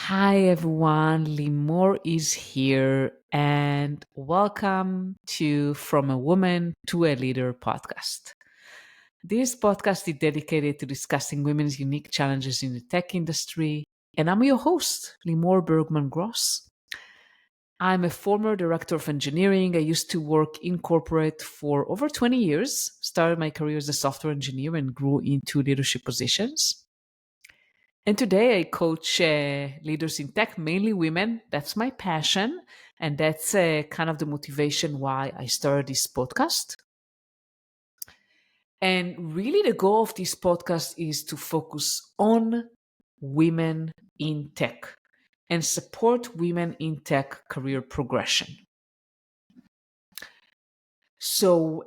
Hi everyone, Limor is here and welcome to From a Woman to a Leader podcast. This podcast is dedicated to discussing women's unique challenges in the tech industry, and I'm your host, Limor Bergman Gross. I'm a former director of engineering. I used to work in corporate for over 20 years, started my career as a software engineer and grew into leadership positions. And today I coach leaders in tech, mainly women. That's my passion. And that's kind of the motivation why I started this podcast. And really, the goal of this podcast is to focus on women in tech and support women in tech career progression. So,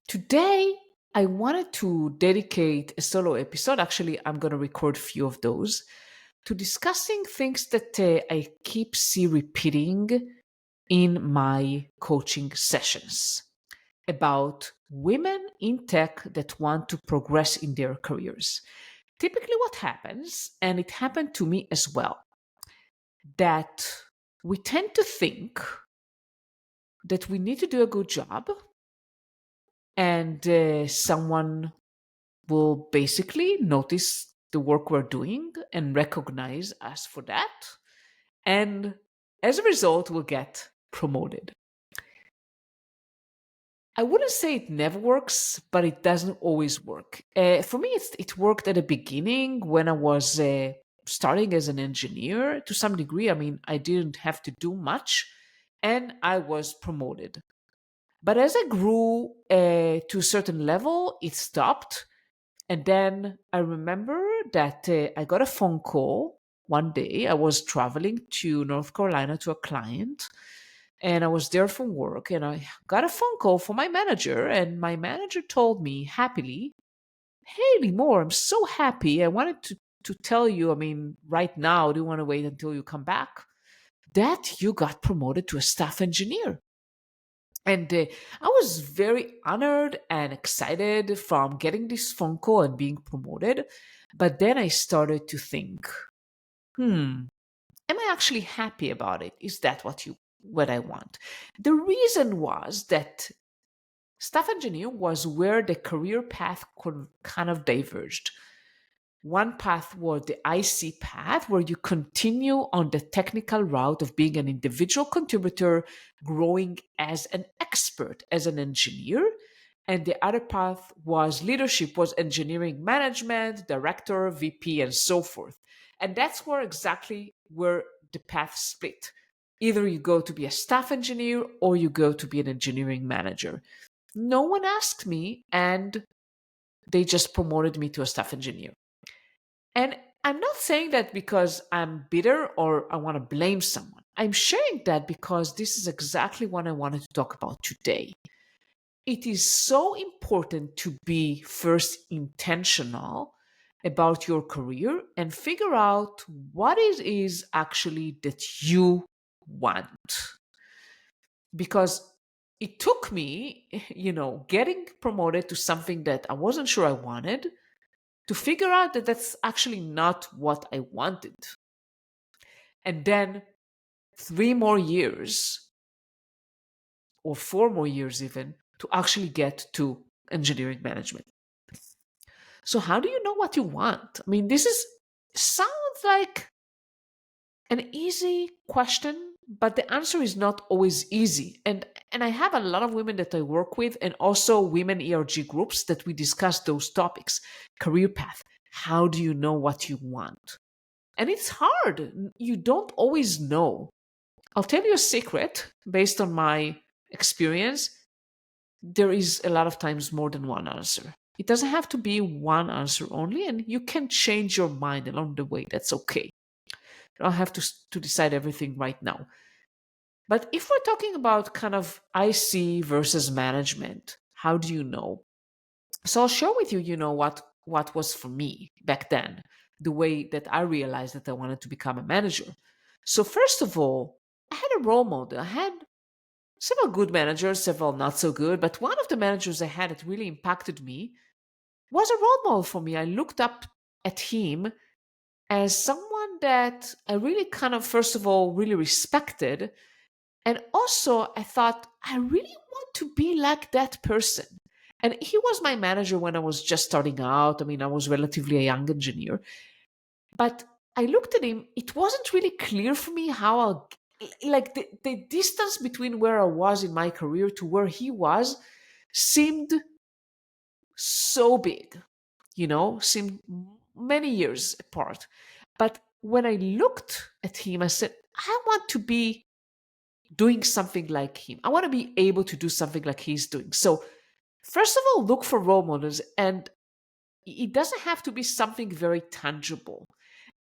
today I wanted to dedicate a solo episode. Actually, I'm going to record a few of those to discussing things that I keep see repeating in my coaching sessions about women in tech that want to progress in their careers. Typically, what happens, and it happened to me as well, that we tend to think that we need to do a good job and someone will basically notice the work we're doing and recognize us for that. And as a result, we'll get promoted. I wouldn't say it never works, but it doesn't always work. For me, it worked at the beginning when I was starting as an engineer to some degree. I mean, I didn't have to do much and I was promoted. But as I grew to a certain level, it stopped. And then I remember that I got a phone call one day. I was traveling to North Carolina to a client and I was there from work and I got a phone call from my manager and my manager told me happily, "Hey, Limor, I'm so happy. I wanted to tell you, I mean, right now, do you want to wait until you come back? That you got promoted to a staff engineer." And I was very honored and excited from getting this phone call and being promoted. But then I started to think, am I actually happy about it? Is that what I want? The reason was that staff engineer was where the career path kind of diverged. One path was the IC path, where you continue on the technical route of being an individual contributor, growing as an expert, as an engineer. And the other path was leadership, was engineering management, director, VP, and so forth. And that's exactly where the path split. Either you go to be a staff engineer or you go to be an engineering manager. No one asked me, and they just promoted me to a staff engineer. And I'm not saying that because I'm bitter or I want to blame someone. I'm sharing that because this is exactly what I wanted to talk about today. It is so important to be first intentional about your career and figure out what it is actually that you want. Because it took me, getting promoted to something that I wasn't sure I wanted to figure out that that's actually not what I wanted. And then 3 more years, or 4 more years even, to actually get to engineering management. So, how do you know what you want? I mean, sounds like an easy question, but the answer is not always easy. And I have a lot of women that I work with, and also women ERG groups that we discuss those topics. Career path. How do you know what you want? And it's hard. You don't always know. I'll tell you a secret based on my experience. There is a lot of times more than one answer. It doesn't have to be one answer only, and you can change your mind along the way. That's okay. You don't have to decide everything right now. But if we're talking about kind of IC versus management, how do you know? So I'll share with you, what was for me back then, the way that I realized that I wanted to become a manager. So first of all, I had a role model. I had several good managers, several not so good, but one of the managers I had that really impacted me was a role model for me. I looked up at him as someone that I really kind of, first of all, really respected. And also, I thought, I really want to be like that person. And he was my manager when I was just starting out. I mean, I was relatively a young engineer. But I looked at him, it wasn't really clear for me how I'll, like the distance between where I was in my career to where he was seemed so big, seemed many years apart. But when I looked at him, I said, I want to be doing something like him. I want to be able to do something like he's doing. So, first of all, look for role models, and it doesn't have to be something very tangible.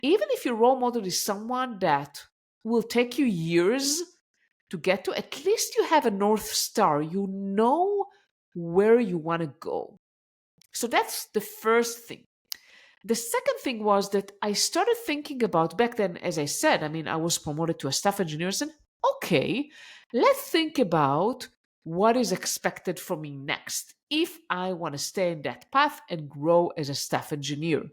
Even if your role model is someone that will take you years to get to, at least you have a North Star. You know where you want to go. So that's the first thing. The second thing was that I started thinking about back then, as I said, I mean, I was promoted to a staff engineer and okay, let's think about what is expected from me next if I want to stay in that path and grow as a staff engineer.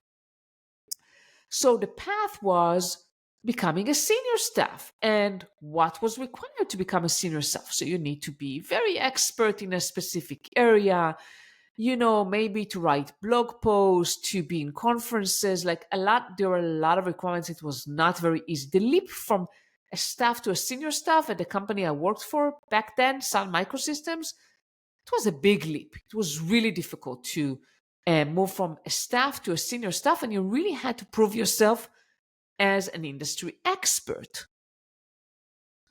So the path was becoming a senior staff. And what was required to become a senior staff? So you need to be very expert in a specific area, maybe to write blog posts, to be in conferences, there were a lot of requirements. It was not very easy. The leap from a staff to a senior staff at the company I worked for back then, Sun Microsystems, it was a big leap. It was really difficult to move from a staff to a senior staff, and you really had to prove yourself as an industry expert.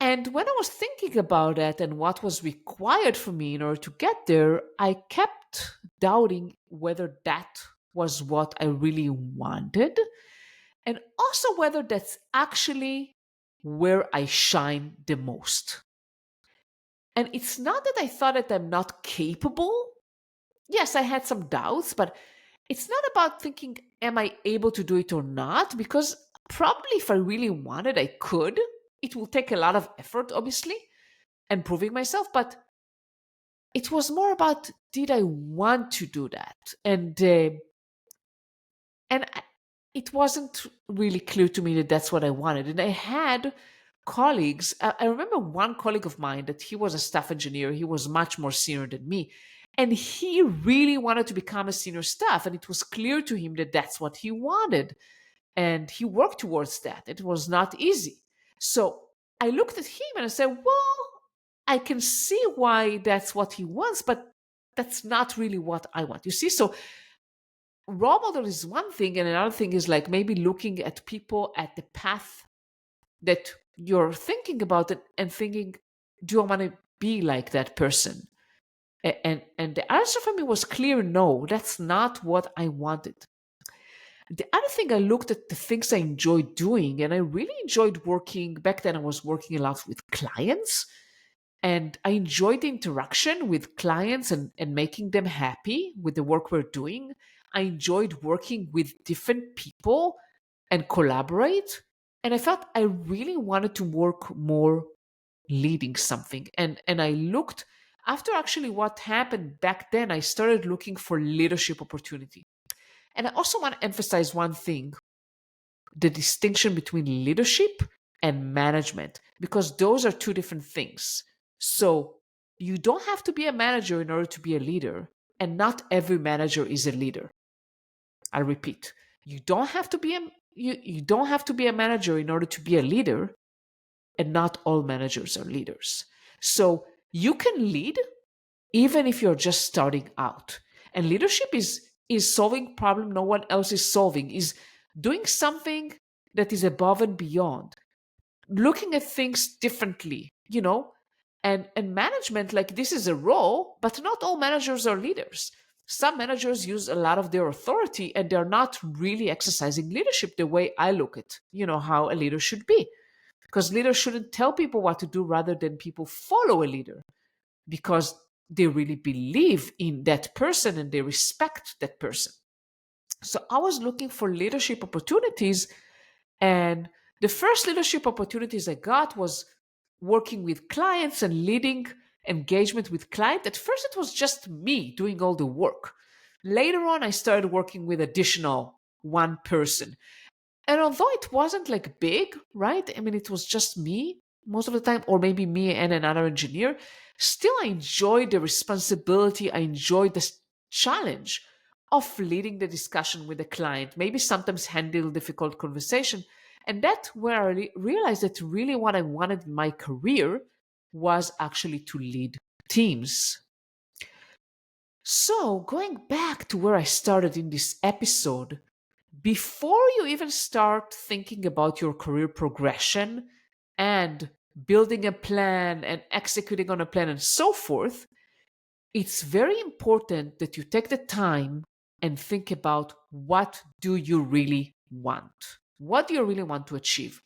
And when I was thinking about that and what was required for me in order to get there, I kept doubting whether that was what I really wanted, and also whether that's actually where I shine the most. And it's not that I thought that I'm not capable. Yes, I had some doubts, but it's not about thinking, am I able to do it or not? Because probably if I really wanted, I could. It will take a lot of effort, obviously, and proving myself, but it was more about, did I want to do that? It wasn't really clear to me that that's what I wanted. And I had colleagues. I remember one colleague of mine that he was a staff engineer. He was much more senior than me. And he really wanted to become a senior staff. And it was clear to him that that's what he wanted. And he worked towards that. It was not easy. So I looked at him and I said, well, I can see why that's what he wants, but that's not really what I want. You see? So role model is one thing, and another thing is like maybe looking at people at the path that you're thinking about it and thinking, do I want to be like that person? And the answer for me was clear, no, that's not what I wanted. The other thing, I looked at the things I enjoyed doing, and I really enjoyed working. Back then, I was working a lot with clients, and I enjoyed the interaction with clients and making them happy with the work we're doing. I enjoyed working with different people and collaborate. And I felt I really wanted to work more leading something. And I looked, after actually what happened back then, I started looking for leadership opportunity. And I also want to emphasize one thing, the distinction between leadership and management, because those are two different things. So you don't have to be a manager in order to be a leader, and not every manager is a leader. I repeat, you don't have to be a manager in order to be a leader, and not all managers are leaders. So you can lead even if you're just starting out. And leadership is solving problem no one else is solving, is doing something that is above and beyond, looking at things differently, and management, like, this is a role, but not all managers are leaders. Some managers use a lot of their authority and they're not really exercising leadership the way I look at, how a leader should be. Because leaders shouldn't tell people what to do, rather than people follow a leader because they really believe in that person and they respect that person. So I was looking for leadership opportunities, and the first leadership opportunities I got was working with clients and leading engagement with clients. At first, it was just me doing all the work. Later on, I started working with additional one person. And although it wasn't like big, right? I mean, it was just me most of the time, or maybe me and another engineer. Still, I enjoyed the responsibility. I enjoyed the challenge of leading the discussion with the client, maybe sometimes handle difficult conversation. And that's where I realized that really what I wanted in my career was actually to lead teams. So, going back to where I started in this episode, before you even start thinking about your career progression and building a plan and executing on a plan and so forth, it's very important that you take the time and think about what do you really want? What do you really want to achieve?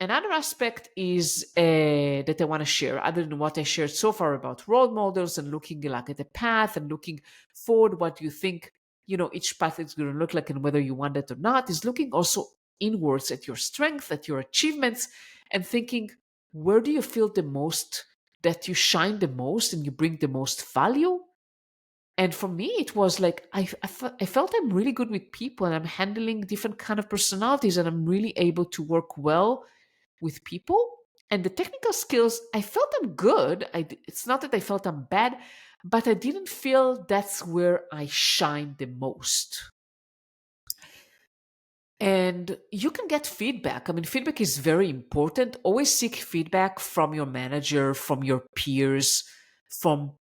Another aspect is that I want to share, other than what I shared so far about role models and looking like at the path and looking forward, what you think, each path is going to look like and whether you want it or not, is looking also inwards at your strength, at your achievements, and thinking, where do you feel the most, that you shine the most and you bring the most value? And for me, it was like I felt I'm really good with people and I'm handling different kind of personalities and I'm really able to work well with people. And the technical skills, I felt I'm good. It's not that I felt I'm bad, but I didn't feel that's where I shine the most. And you can get feedback. I mean, feedback is very important. Always seek feedback from your manager, from your peers, from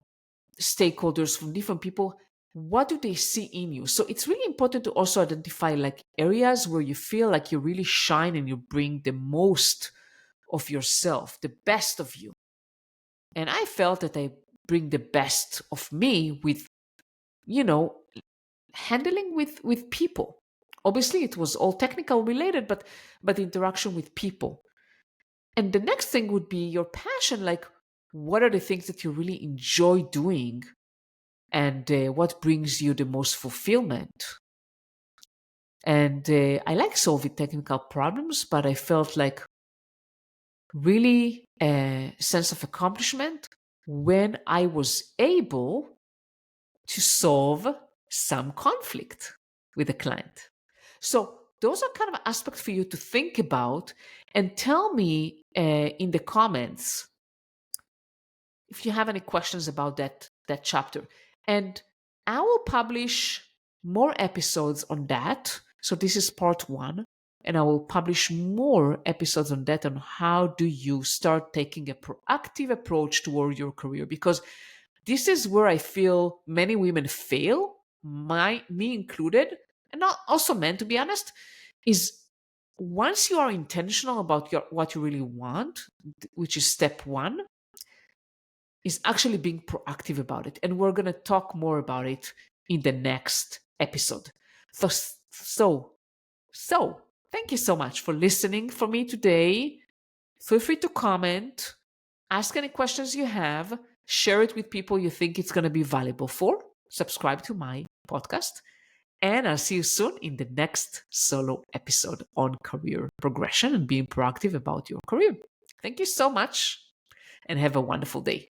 stakeholders, from different people. What do they see in you? So it's really important to also identify like areas where you feel like you really shine and you bring the most of yourself, the best of you. And I felt that I bring the best of me with, you know, handling with people. Obviously, it was all technical related, but interaction with people. And the next thing would be your passion. Like, what are the things that you really enjoy doing, and what brings you the most fulfillment? And I like solving technical problems, but I felt like really a sense of accomplishment when I was able to solve some conflict with a client. So those are kind of aspects for you to think about, and tell me in the comments if you have any questions about that chapter. And I will publish more episodes on that. So this is part 1, and I will publish more episodes on that, on how do you start taking a proactive approach toward your career, because this is where I feel many women fail, me included, and not also men, to be honest, is once you are intentional about what you really want, which is step 1, is actually being proactive about it. And we're going to talk more about it in the next episode. So, so, so, thank you so much for listening for me today. Feel free to comment, ask any questions you have, share it with people you think it's going to be valuable for, subscribe to my podcast, and I'll see you soon in the next solo episode on career progression and being proactive about your career. Thank you so much and have a wonderful day.